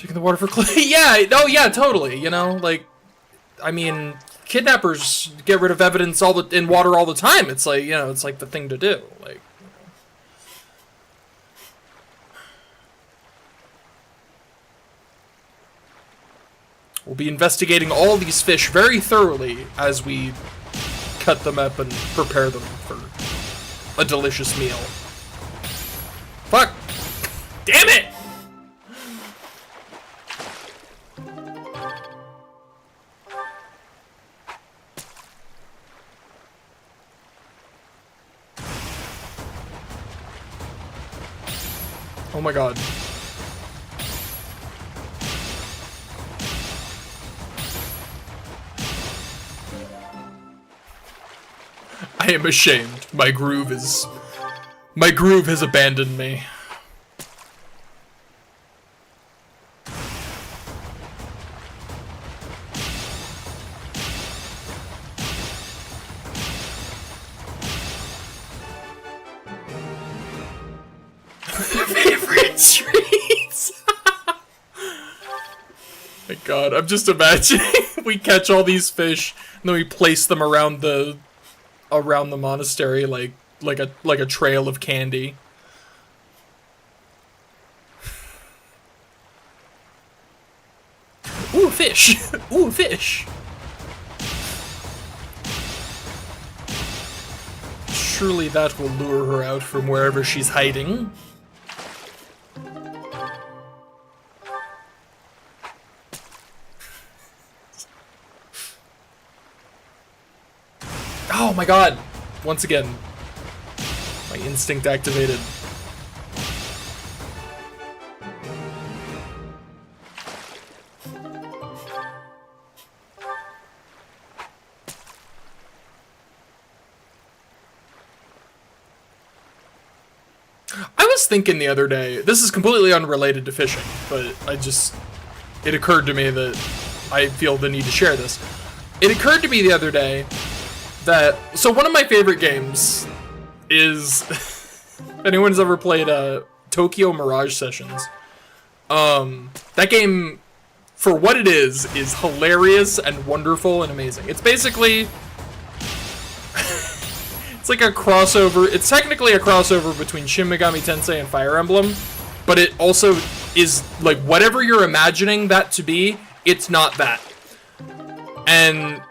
Taking the water for yeah, oh yeah, totally, you know, like, I mean, kidnappers get rid of evidence in water all the time. It's like, you know, it's like the thing to do, like. We'll be investigating all these fish very thoroughly as we cut them up and prepare them for a delicious meal. Fuck! Damn it! Oh my god. I am ashamed. My groove has abandoned me. Favorite streets. My god, I'm just imagining we catch all these fish and then we place them around the monastery like a trail of candy. Ooh, fish! Ooh, fish! Surely that will lure her out from wherever she's hiding. Oh my god! Once again, my instinct activated. I was thinking the other day, this is completely unrelated to fishing, but it occurred to me that I feel the need to share this. It occurred to me the other day that, so one of my favorite games is, if anyone's ever played Tokyo Mirage Sessions, that game, for what it is hilarious and wonderful and amazing. It's basically, it's like a crossover, it's technically a crossover between Shin Megami Tensei and Fire Emblem, but it also is, like, whatever you're imagining that to be, it's not that. And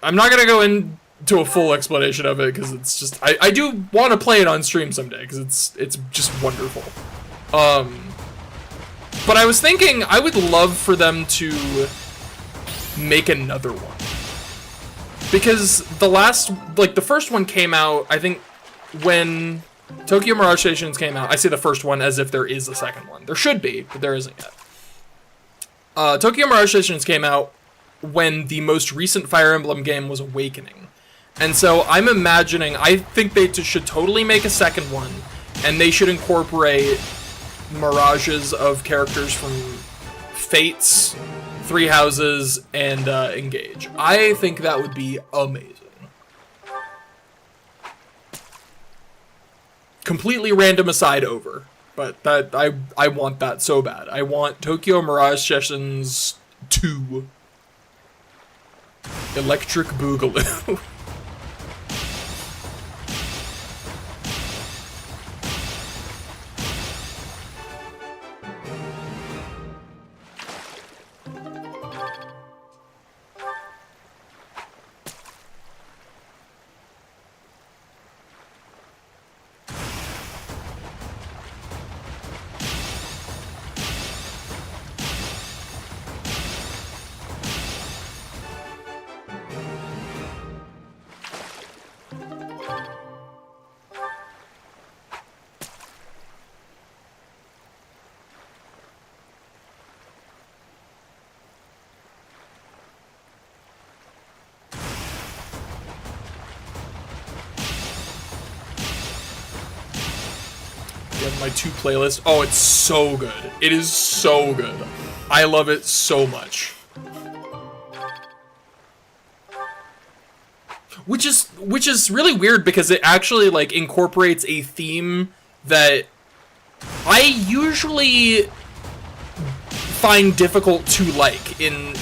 I'm not gonna go into a full explanation of it, because it's just, I do want to play it on stream someday, because it's just wonderful. But I was thinking, I would love for them to make another one. Because the first one came out, I think, when Tokyo Mirage Sessions came out. I say the first one as if there is a second one. There should be, but there isn't yet. Tokyo Mirage Sessions came out when the most recent Fire Emblem game was Awakening. And so I'm imagining, I think they should totally make a second one, and they should incorporate mirages of characters from Fates, Three Houses, and Engage. I think that would be amazing. Completely random aside over, but that I want that so bad. I want Tokyo Mirage Sessions 2. Electric Boogaloo. My 2 playlists. Oh, it's so good. It is so good. I love it so much. Which is really weird because it actually like incorporates a theme that I usually find difficult to like in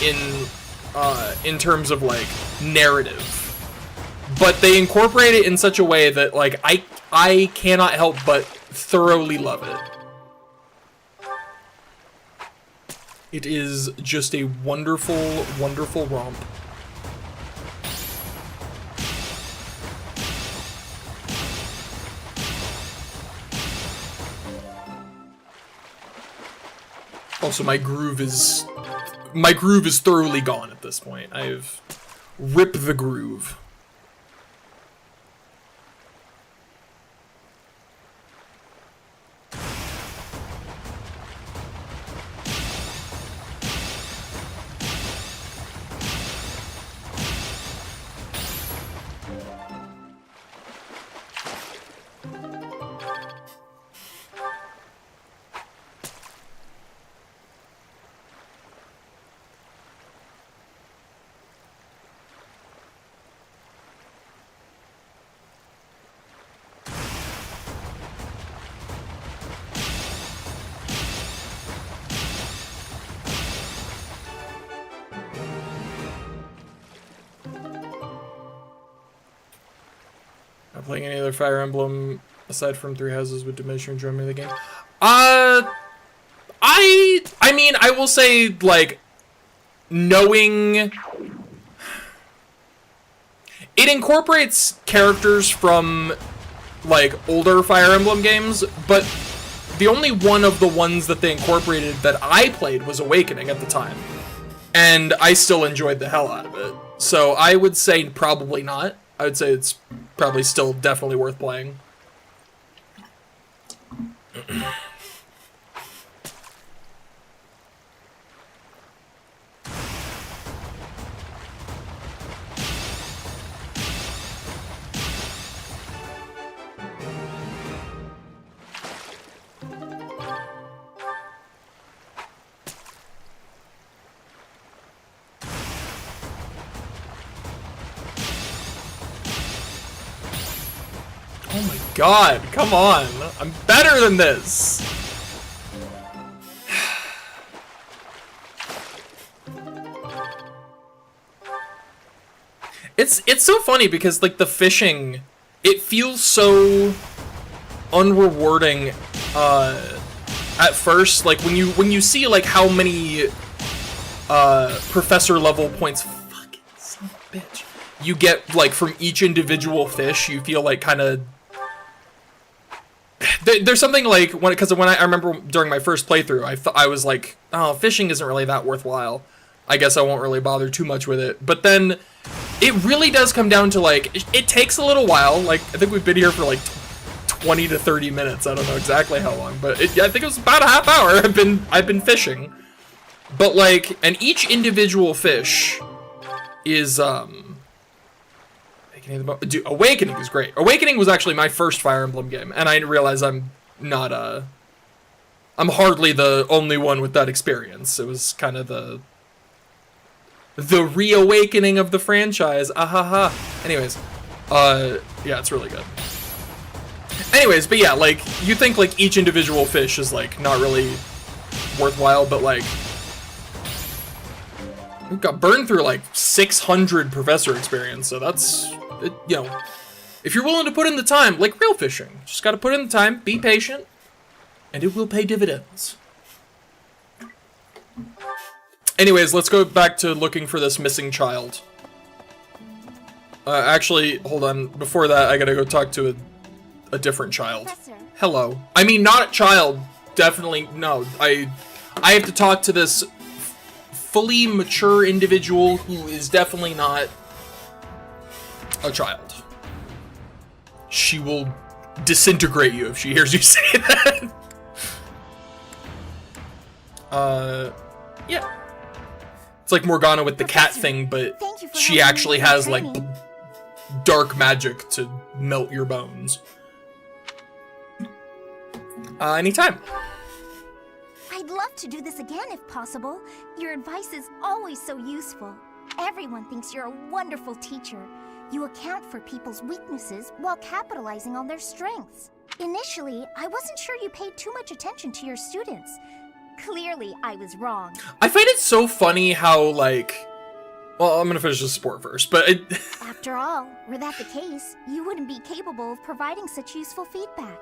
terms of like narrative. But they incorporate it in such a way that like I cannot help but thoroughly love it. It is just a wonderful, wonderful romp. Also, my groove is thoroughly gone at this point. I've ripped the groove. Not playing any other Fire Emblem aside from Three Houses would diminish your enjoyment of the game. I mean, I will say, like, knowing it incorporates characters from like older Fire Emblem games, but the only one of the ones that they incorporated that I played was Awakening at the time, and I still enjoyed the hell out of it. So I would say probably not. I would say it's probably still definitely worth playing. Oh my god, come on. I'm better than this. It's so funny because like the fishing, it feels so unrewarding at first, like when you see like how many professor level points, fucking son of a bitch, you get like from each individual fish. You feel like kind of there's something like when I remember during my first playthrough, I was like, oh, fishing isn't really that worthwhile. I guess I won't really bother too much with it. But then it really does come down to like it takes a little while. Like I think we've been here for like 20 to 30 minutes. I don't know exactly how long, but I think it was about a half hour. I've been fishing. But like, and each individual fish is dude, Awakening is great. Awakening was actually my first Fire Emblem game, and I realize I'm not I'm hardly the only one with that experience. It was kind of the reawakening of the franchise. Ahaha. Anyways, yeah, it's really good. Anyways, but yeah, like you think like each individual fish is like not really worthwhile, but like we got burned through like 600 professor experience, so that's it, you know, if you're willing to put in the time, like real fishing, just got to put in the time, be patient, and it will pay dividends. Anyways, let's go back to looking for this missing child. Actually, hold on. Before that, I gotta go talk to a different child. Professor. Hello. I mean, not a child. Definitely, no. I have to talk to this fully mature individual who is definitely not a child. She will disintegrate you if she hears you say that. Yeah. It's like Morgana with the cat thing, but she actually has like dark magic to melt your bones. Anytime. I'd love to do this again if possible. Your advice is always so useful. Everyone thinks you're a wonderful teacher. You account for people's weaknesses while capitalizing on their strengths. Initially, I wasn't sure you paid too much attention to your students. Clearly, I was wrong. I find it so funny how, like... Well, I'm gonna finish the support first, but After all, were that the case, you wouldn't be capable of providing such useful feedback.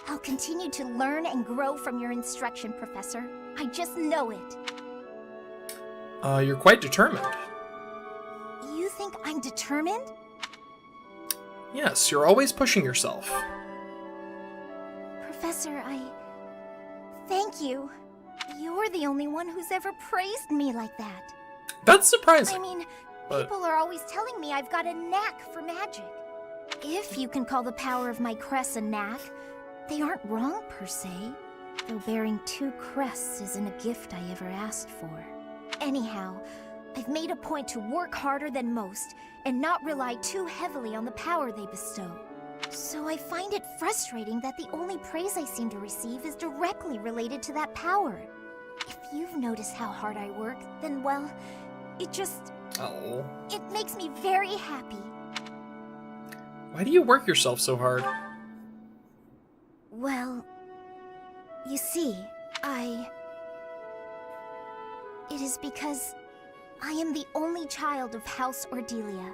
I'll continue to learn and grow from your instruction, Professor. I just know it. You're quite determined. You think I'm determined? Yes, you're always pushing yourself. Professor, thank you. You're the only one who's ever praised me like that. That's surprising. I mean, but... people are always telling me I've got a knack for magic. If you can call the power of my crests a knack, they aren't wrong per se. Though bearing 2 crests isn't a gift I ever asked for. Anyhow, I've made a point to work harder than most and not rely too heavily on the power they bestow. So I find it frustrating that the only praise I seem to receive is directly related to that power. If you've noticed how hard I work, then well, it just... Oh. It makes me very happy. Why do you work yourself so hard? Well, you see, It is because I am the only child of House Ordelia.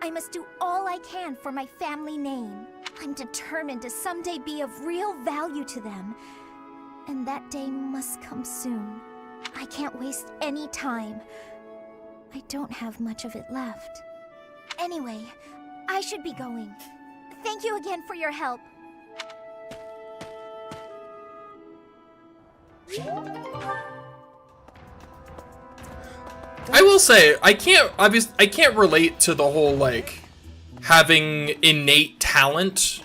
I must do all I can for my family name. I'm determined to someday be of real value to them. And that day must come soon. I can't waste any time. I don't have much of it left. Anyway, I should be going. Thank you again for your help. I will say, I can't relate to the whole, like, having innate talent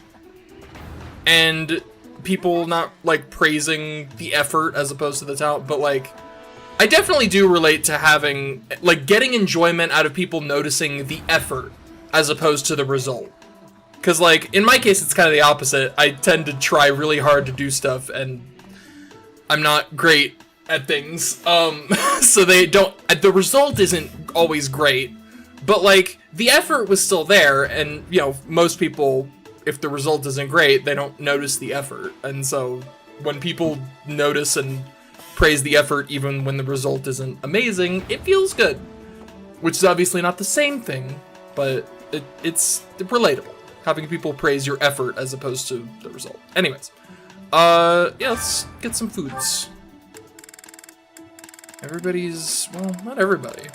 and people not, like, praising the effort as opposed to the talent, but, like, I definitely do relate to having, like, getting enjoyment out of people noticing the effort as opposed to the result. Because, like, in my case, it's kind of the opposite. I tend to try really hard to do stuff, and I'm not great at things. So the result isn't always great, but, like, the effort was still there, and, you know, most people, if the result isn't great, they don't notice the effort. And so when people notice and praise the effort even when the result isn't amazing, it feels good. Which is obviously not the same thing, but it's relatable. Having people praise your effort as opposed to the result. Anyways, yeah, let's get some foods. Everybody's, well, not everybody.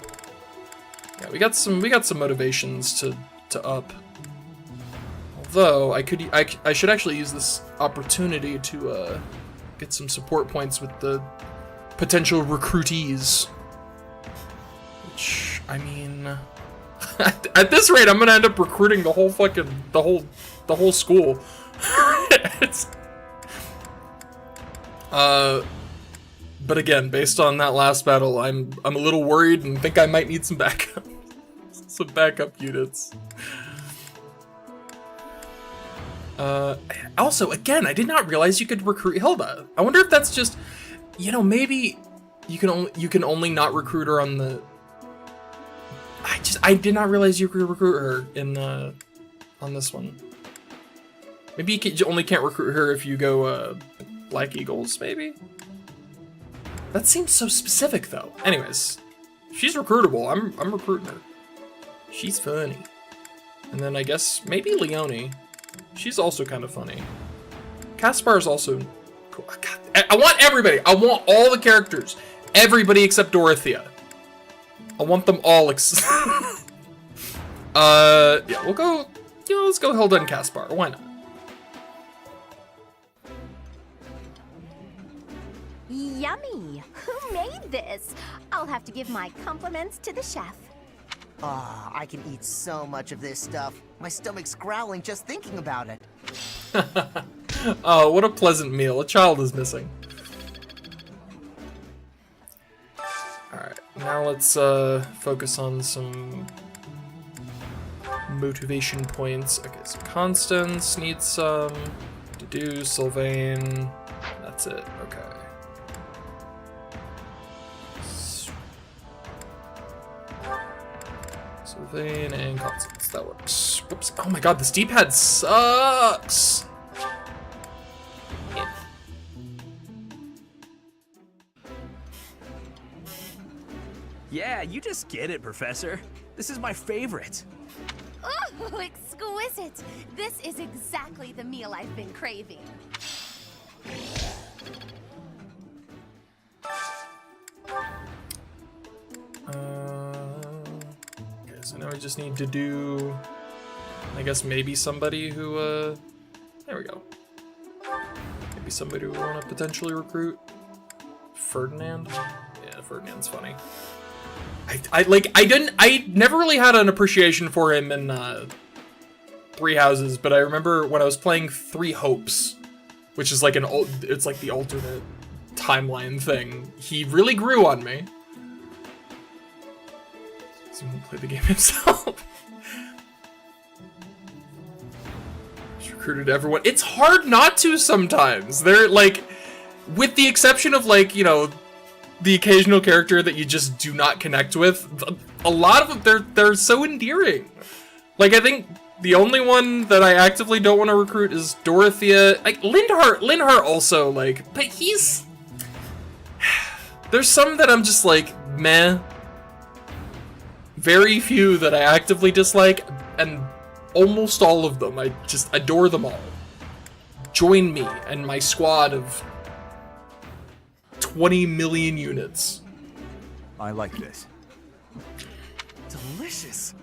Yeah, we got some motivations to up. Although I should actually use this opportunity to get some support points with the potential recruitees. Which, I mean, at this rate, I'm gonna end up recruiting the whole school. But again, based on that last battle, I'm a little worried and think I might need some backup, some backup units. Also, again, I did not realize you could recruit Hilda. I wonder if that's just, you know, maybe you can only not recruit her on the. I did not realize you could recruit her in on this one. Maybe you only can't recruit her if you go Black Eagles, maybe? That seems so specific, though. Anyways, she's recruitable. I'm recruiting her. She's funny. And then I guess maybe Leonie. She's also kind of funny. Caspar is also cool. God, I want everybody. I want all the characters. Everybody except Dorothea. I want them all. Yeah, we'll go. You know, let's go Hilda and Caspar. Why not? Yummy! Who made this? I'll have to give my compliments to the chef. Ah, I can eat so much of this stuff. My stomach's growling just thinking about it. Oh, what a pleasant meal. A child is missing. Alright, now let's focus on some motivation points. Okay, so Constance needs some. Dedu, Sylvain. That's it. Okay. Sylvain and Constance. That works. Whoops. Oh my god, this D-pad sucks! Yeah. Yeah, you just get it, Professor. This is my favorite. Ooh, exquisite! This is exactly the meal I've been craving. Okay, so now we just need to do, I guess maybe somebody who, there we go. Maybe somebody we want to potentially recruit. Ferdinand? Yeah, Ferdinand's funny. I never really had an appreciation for him in, Three Houses, but I remember when I was playing Three Hopes, which is like it's like the alternate timeline thing, he really grew on me. So he won't play the game himself. Just recruited everyone. It's hard not to sometimes. They're like, with the exception of like, you know, the occasional character that you just do not connect with, a lot of them, they're so endearing. Like, I think the only one that I actively don't want to recruit is Dorothea. Like, Linhart also, like, but he's... There's some that I'm just like, meh. Very few that I actively dislike, and almost all of them, I just adore them all. Join me and my squad of 20 million units. I like this. Delicious.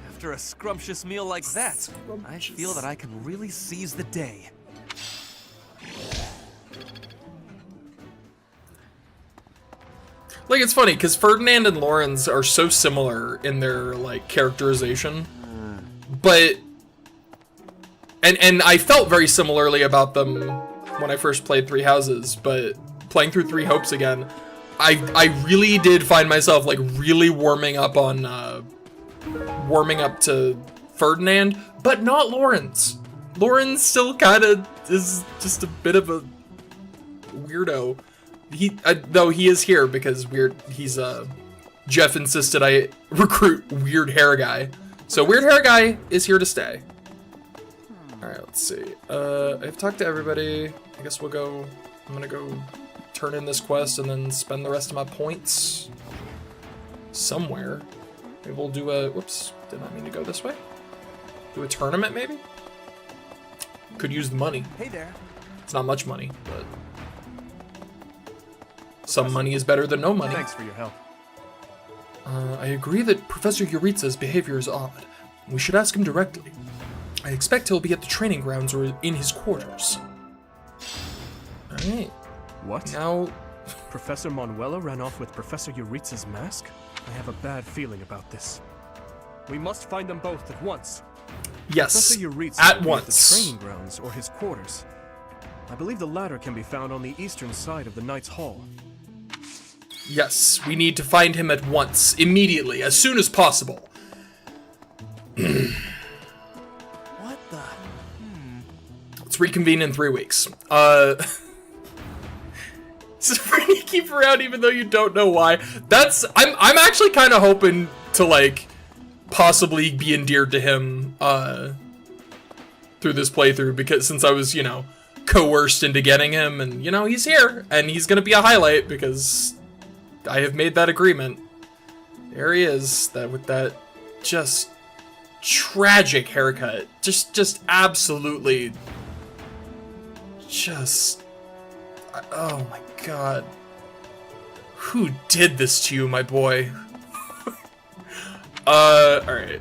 After a scrumptious meal like that, I feel that I can really seize the day. Like, it's funny, because Ferdinand and Lawrence are so similar in their, like, characterization. But... And I felt very similarly about them when I first played Three Houses, but playing through Three Hopes again, I really did find myself, like, really warming up to Ferdinand, but not Lawrence. Lawrence still kind of is just a bit of a weirdo. Though he is here because Jeff insisted I recruit Weird Hair Guy. So Weird Hair Guy is here to stay. Alright, let's see. I've talked to everybody. I guess I'm gonna go turn in this quest and then spend the rest of my points somewhere. Maybe we'll do a, whoops, did not mean to go this way. Do a tournament, maybe? Could use the money. Hey there. It's not much money, but some money is better than no money. Thanks for your help. I agree that Professor Yuritsa's behavior is odd. We should ask him directly. I expect he'll be at the training grounds or in his quarters. Alright. What? Now... Professor Manuela ran off with Professor Yuritsa's mask? I have a bad feeling about this. We must find them both at once. Yes, Professor Yuritsa at will be once. At the training grounds or his quarters. I believe the latter can be found on the eastern side of the Knight's Hall. Yes, we need to find him at once, immediately, as soon as possible. What the? Let's reconvene in 3 weeks. Sabrina, keep around even though you don't know why. I'm actually kind of hoping to, like, possibly be endeared to him, through this playthrough, because since I was, you know, coerced into getting him, and, you know, he's here, and he's gonna be a highlight, because I have made that agreement. There he is, with that just tragic haircut. Just absolutely oh my god. Who did this to you, my boy? Alright.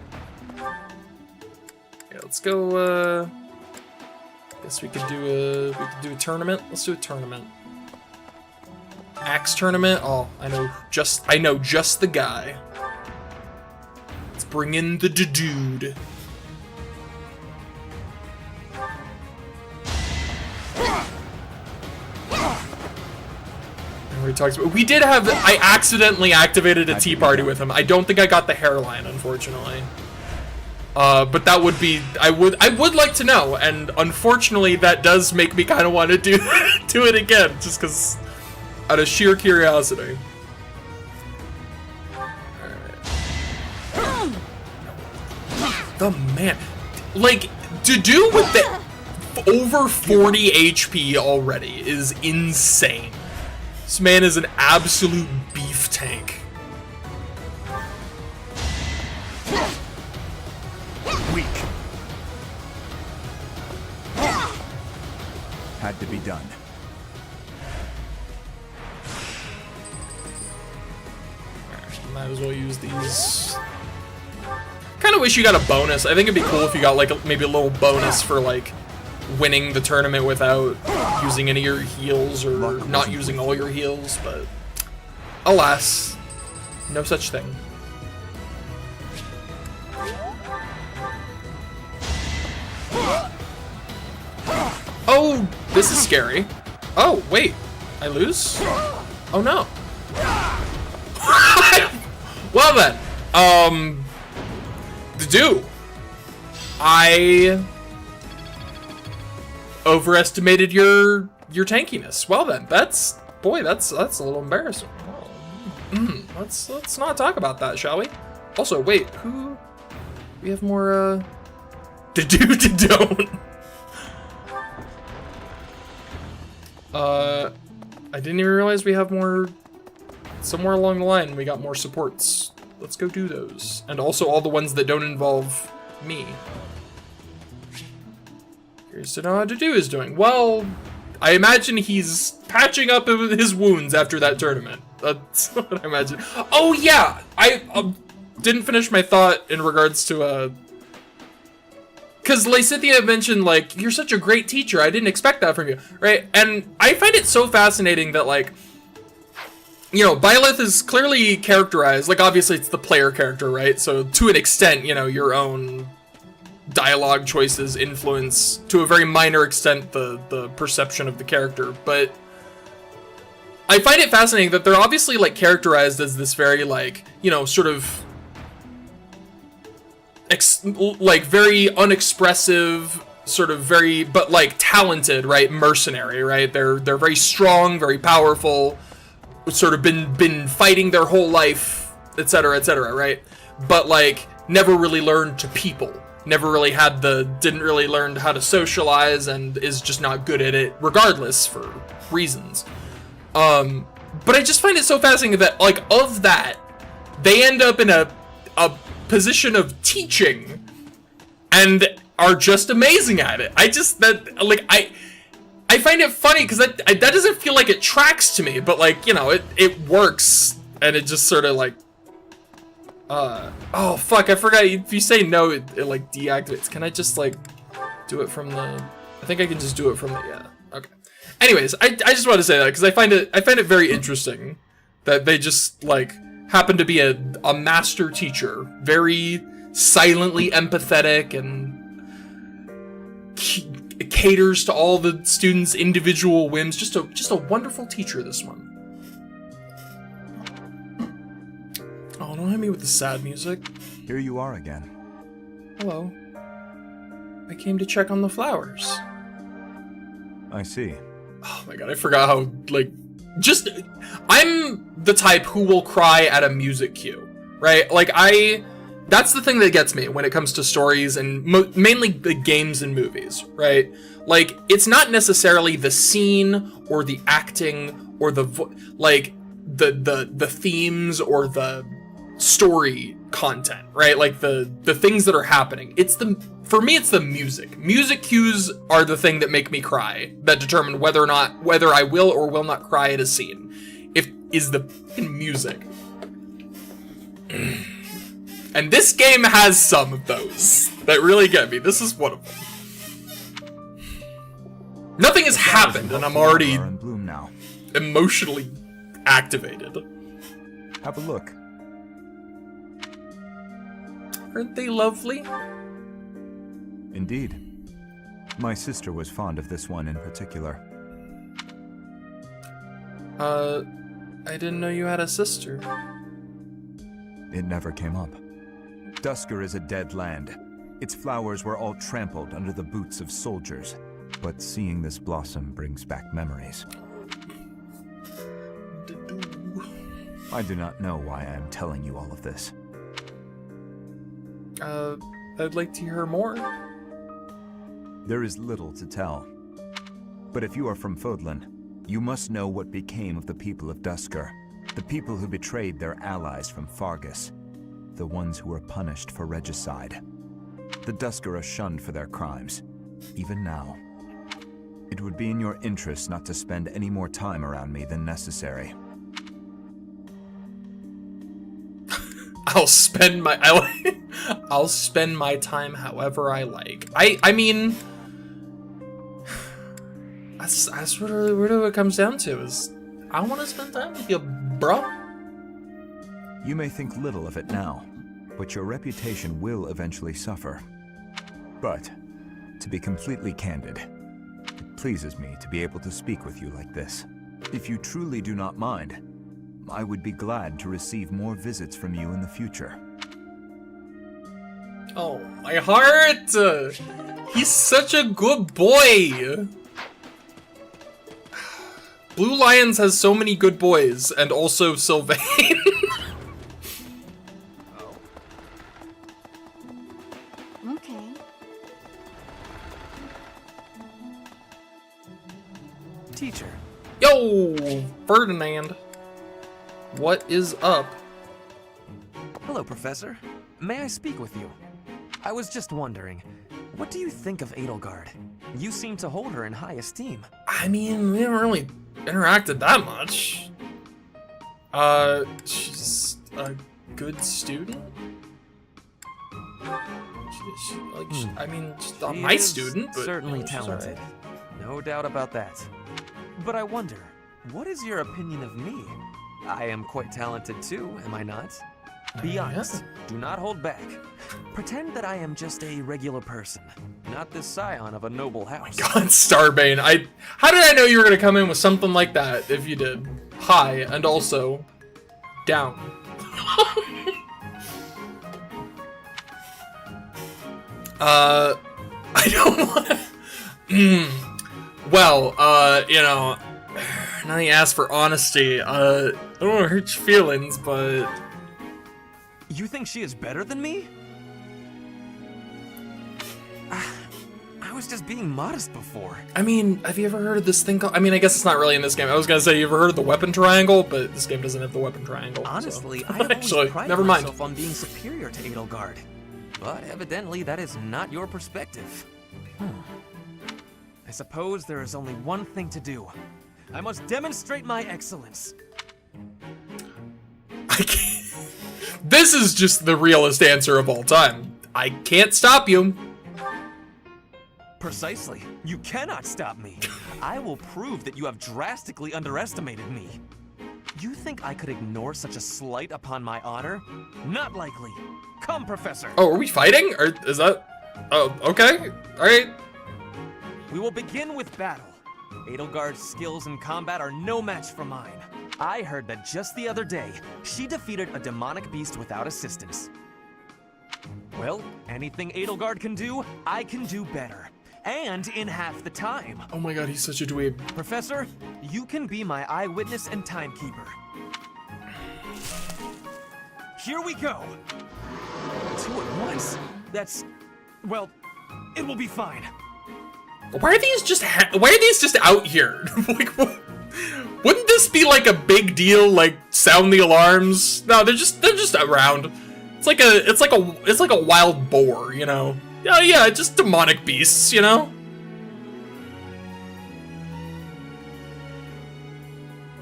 Yeah, let's go, guess we could do a tournament. Let's do a tournament. Axe tournament? Oh, I know just the guy. Let's bring in the dude. We did have, I accidentally activated a tea party with him. I don't think I got the hairline, unfortunately. But that would be, I would like to know, and unfortunately that does make me kind of want to do it again, just because, out of sheer curiosity. Alright. The man, like, to do with the over 40 HP already is insane. This man is an absolute beef tank. Had to be done. Might as well use these. Kind of wish you got a bonus. I think it'd be cool if you got like maybe a little bonus for like winning the tournament without using any of your heals or not using all your heals, but alas, no such thing. Oh, this is scary. Oh, wait. I lose? Oh, no. Well then. I overestimated your tankiness. Well then, that's a little embarrassing. Let's not talk about that, shall we? Also, wait, who? We have more to do to don't. I didn't even realize we have more. Somewhere along the line, we got more supports. Let's go do those, and also all the ones that don't involve me. Curious to know how to do is doing. Well, I imagine he's patching up his wounds after that tournament. That's what I imagine. Oh yeah, I didn't finish my thought in regards to because Lysithea mentioned like you're such a great teacher. I didn't expect that from you, right? And I find it so fascinating that like, you know, Byleth is clearly characterized, like obviously it's the player character, right? So to an extent, you know, your own dialogue choices influence to a very minor extent the perception of the character, but I find it fascinating that they're obviously like characterized as this very like, you know, sort of like very unexpressive, sort of very, but like talented, right? Mercenary, right? They're very strong, very powerful, sort of been fighting their whole life, etc., right? But like never really learned to people, never really didn't really learn how to socialize, and is just not good at it regardless for reasons. But I just find it so fascinating that like of that, they end up in a position of teaching and are just amazing at it. I find it funny because that doesn't feel like it tracks to me, but like, you know, it works, and it just sort of like, oh fuck, I forgot, if you say no, it like deactivates. Can I just like do it from the, I think I can just do it from the, yeah, okay. Anyways, I just want to say that because I find it very interesting that they just like happen to be a master teacher, very silently empathetic and caters to all the students' individual whims. Just a wonderful teacher, this one. Oh, don't hit me with the sad music. Here you are again. Hello. I came to check on the flowers. I see. Oh my god, I forgot how, like, I'm the type who will cry at a music cue, right? Like, that's the thing that gets me when it comes to stories and mainly the games and movies, right? Like, it's not necessarily the scene or the acting or the themes or the story content, right? Like the things that are happening. For me, it's the music. Music cues are the thing that make me cry, that determine whether I will or will not cry at a scene. Is the fucking music. And this game has some of those that really get me. This is one of them. Nothing has happened, and I'm already in bloom now. Emotionally activated. Have a look. Aren't they lovely? Indeed. My sister was fond of this one in particular. I didn't know you had a sister. It never came up. Dusker is a dead land. Its flowers were all trampled under the boots of soldiers. But seeing this blossom brings back memories. I do not know why I am telling you all of this. I'd like to hear more. There is little to tell. But if you are from Fodlan, you must know what became of the people of Dusker. The people who betrayed their allies from Fargus. The ones who were punished for regicide. The Dusker are shunned for their crimes, even now. It would be in your interest not to spend any more time around me than necessary. I'll spend my time however I like. I mean, that's really what it comes down to is I want to spend time with you, bro. You may think little of it now, but your reputation will eventually suffer. But, to be completely candid, it pleases me to be able to speak with you like this. If you truly do not mind, I would be glad to receive more visits from you in the future. Oh, my heart! He's such a good boy! Blue Lions has so many good boys, and also Sylvain. Okay. Teacher, Yo, Ferdinand. What is up? hello, Professor. May I speak with you? I was just wondering, what do you think of Edelgard? You seem to hold her in high esteem. I mean, we haven't really interacted that much. She's a good student. I mean, she's not my student, but certainly she's talented. alright. No doubt about that. But I wonder, what is your opinion of me? I am quite talented too, am I not? Be honest. Do not hold back. Pretend that I am just a regular person, not the scion of a noble house. God, Starbane, how did I know you were gonna come in with something like that if you did? High, and also down. I don't wanna... Well, you know, now you ask for honesty, I don't wanna hurt your feelings, but... You think she is better than me? I was just being modest before. I mean, have you ever heard of this thing called... I mean, I guess it's not really in this game. I was gonna say, you ever heard of the weapon triangle? But this game doesn't have the weapon triangle. Honestly, so. I have Actually, always prided never mind. myself on being superior to Edelgard. But evidently, that is not your perspective. I suppose there is only one thing to do. I must demonstrate my excellence. I can't... This is just the realest answer of all time. I can't stop you. Precisely. You cannot stop me. I will prove that you have drastically underestimated me. You think I could ignore such a slight upon my honor? Not likely. Come, Professor. Oh, are we fighting? Or is that... Oh, okay. Alright. We will begin with battle. Edelgard's skills in combat are no match for mine. I heard that just the other day, she defeated a demonic beast without assistance. Well, anything Edelgard can do, I can do better. And in half the time. Oh my god, he's such a dweeb. Professor, you can be my eyewitness and timekeeper. Here we go. 2 at once? That's... well, it will be fine. Why are these just out here? Like, wouldn't this be like a big deal? Like, sound the alarms? No, they're just around. It's like a wild boar, you know? Yeah, just demonic beasts, you know?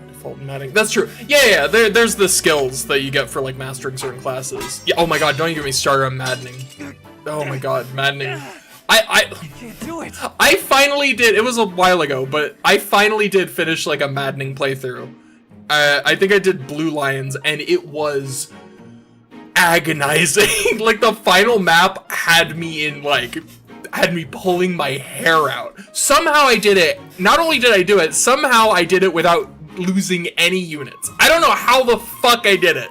Default matting. That's true. Yeah. There's the skills that you get for like mastering certain classes. Yeah. Oh my god, don't even get me started on maddening. Oh my god, maddening. I Can't do it. I finally did. It was a while ago, but I finally did finish like a maddening playthrough. I think I did Blue Lions, and it was agonizing. Like the final map had me pulling my hair out. Somehow I did it. Not only did I do it, somehow I did it without losing any units. I don't know how the fuck I did it,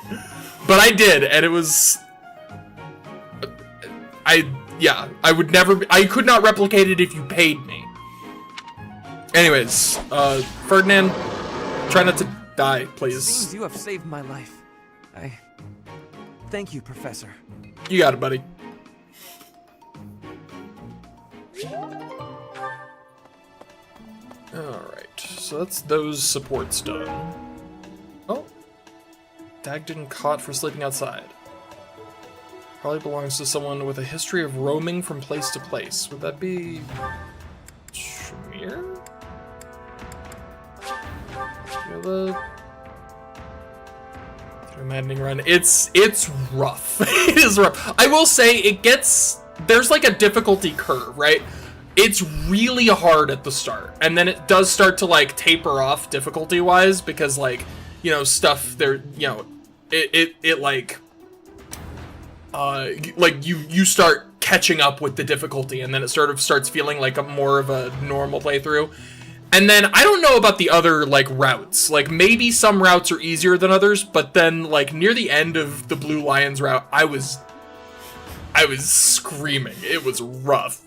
but I did, and it was. I could not replicate it if you paid me. Anyways, Ferdinand, try not to die, please. Seems you have saved my life. Thank you, Professor. You got it, buddy. Alright, so that's those supports done. Oh. Dag didn't caught for sleeping outside. Probably belongs to someone with a history of roaming from place to place. Would that be... Shamir? a maddening run. It's rough. It is rough. I will say there's like a difficulty curve, right? It's really hard at the start, and then it does start to like taper off difficulty wise because like, you know, stuff there, you know, it like you start catching up with the difficulty, and then it sort of starts feeling like a more of a normal playthrough. And then I don't know about the other like routes. Like maybe some routes are easier than others, but then like near the end of the Blue Lions route, I was screaming. It was rough.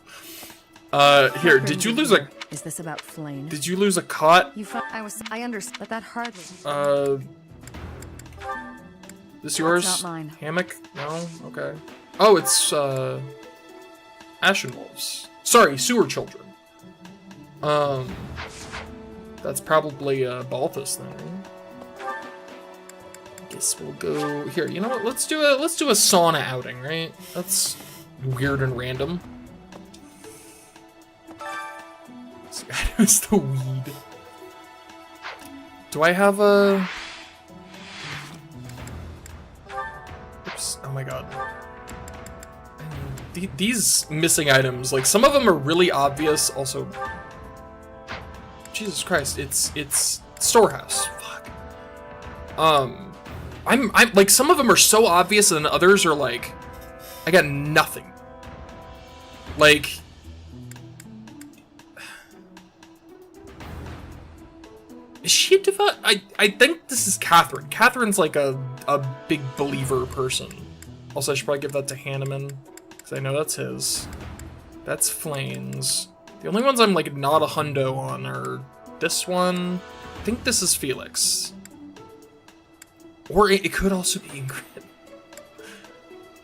Here, did you lose a? Is this about Flame? Did you lose a cot? I understand, but that hardly. This yours? Not mine. Hammock? No? Okay. Oh, it's, Ashen Wolves. Sorry, Sewer Children. That's probably, Balthus then. Guess we'll go... Here, you know what? Let's do a sauna outing, right? That's weird and random. This guy is the weed. Do I have a... Oops, oh my god. These missing items, like some of them are really obvious, also... Jesus Christ, it's storehouse. Fuck. I'm like some of them are so obvious and others are like I got nothing. Like is she a devout? I think this is Catherine. Catherine's like a big believer person. Also, I should probably give that to Hanneman because I know that's his. That's Flames. The only ones I'm like not a hundo on are this one. I think this is Felix. Or it could also be Ingrid.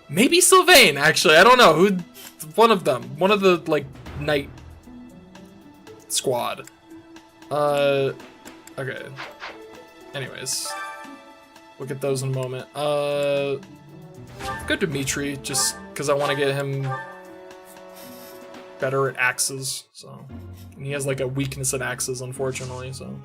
Maybe Sylvain, actually. I don't know. Who? One of them. One of the, like, night squad. Okay. Anyways. We'll get those in a moment. Go Dimitri, just because I want to get him better at axes, so. And he has, like, a weakness at axes, unfortunately, so.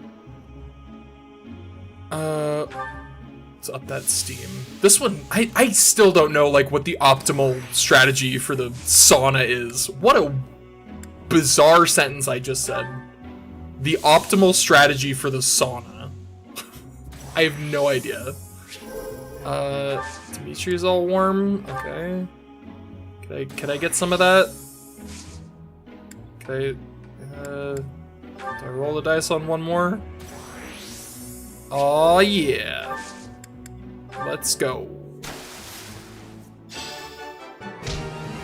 Let's up that steam. This one, I still don't know, like, what the optimal strategy for the sauna is. What a bizarre sentence I just said. The optimal strategy for the sauna. I have no idea. Dimitri's all warm. Okay. Can I get some of that? Okay. Do I roll the dice on one more? Oh yeah. Let's go.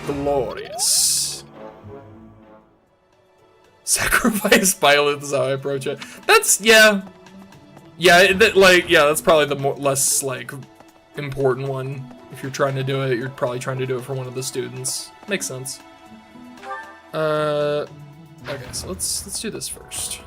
Glorious. Sacrifice violence is how I approach it. That's, yeah. Yeah, that's probably the less, like, important one. If you're trying to do it, you're probably trying to do it for one of the students. Makes sense. Okay, so let's do this first.